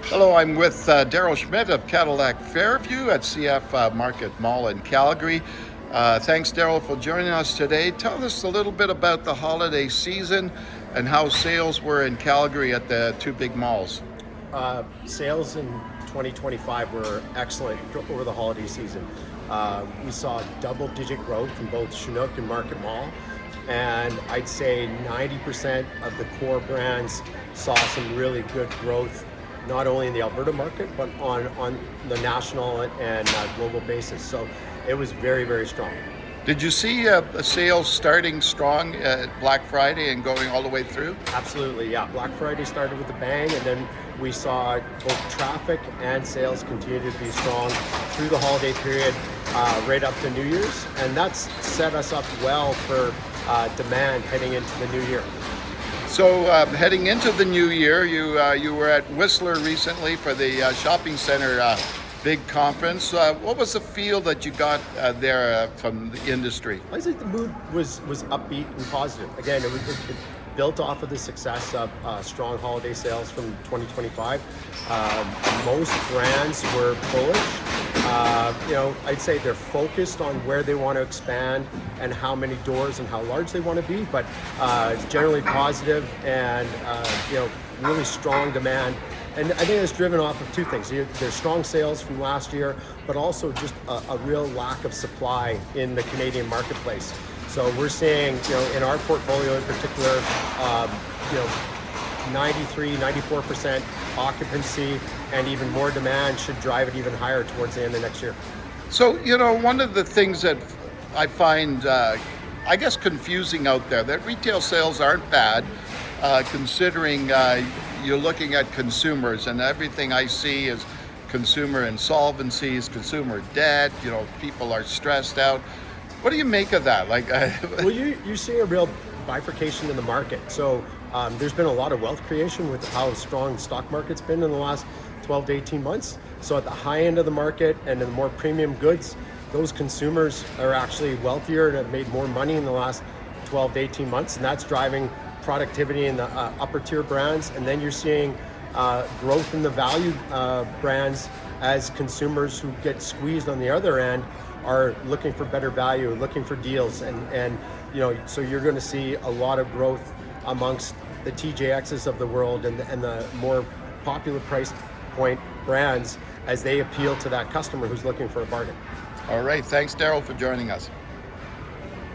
Hello, I'm with Darryl Schmidt of Cadillac Fairview at CF Market Mall in Calgary. Thanks, Darryl, for joining us today. Tell us a little bit about the holiday season and how sales were in Calgary at the two big malls. Sales in 2025 were excellent over the holiday season. We saw double-digit growth in both Chinook and Market Mall, and I'd say 90% of the core brands saw some really good growth, not only in the Alberta market, but on the national and global basis. So it was very, very strong. Did you see the sales starting strong at Black Friday and going all the way through? Absolutely, yeah. Black Friday started with a bang, and then we saw both traffic and sales continue to be strong through the holiday period, right up to New Year's, and that's set us up well for demand heading into the new year. So heading into the new year, you were at Whistler recently for the shopping center big conference. What was the feel that you got there from the industry? I think the mood was upbeat and positive. Again, it built off of the success of strong holiday sales from 2025. Most brands were bullish. I'd say they're focused on where they want to expand and how many doors and how large they want to be, but it's generally positive and really strong demand. And I think it's driven off of two things. There's strong sales from last year, but also just a real lack of supply in the Canadian marketplace. So we're seeing, in our portfolio in particular, 93, 94% occupancy, and even more demand should drive it even higher towards the end of next year. So, one of the things that I find, I guess, confusing out there, that retail sales aren't bad, considering you're looking at consumers, and everything I see is consumer insolvencies, consumer debt, people are stressed out. What do you make of that? Well, you see a real bifurcation in the market. So there's been a lot of wealth creation with how strong the stock market's been in the last 12 to 18 months. So at the high end of the market and in the more premium goods, those consumers are actually wealthier and have made more money in the last 12 to 18 months, and that's driving productivity in the upper tier brands. And then you're seeing growth in the value brands as consumers who get squeezed on the other end are looking for better value, looking for deals, and so you're going to see a lot of growth amongst the TJXs of the world and the more popular price point brands as they appeal to that customer who's looking for a bargain. All right, thanks, Darryl, for joining us.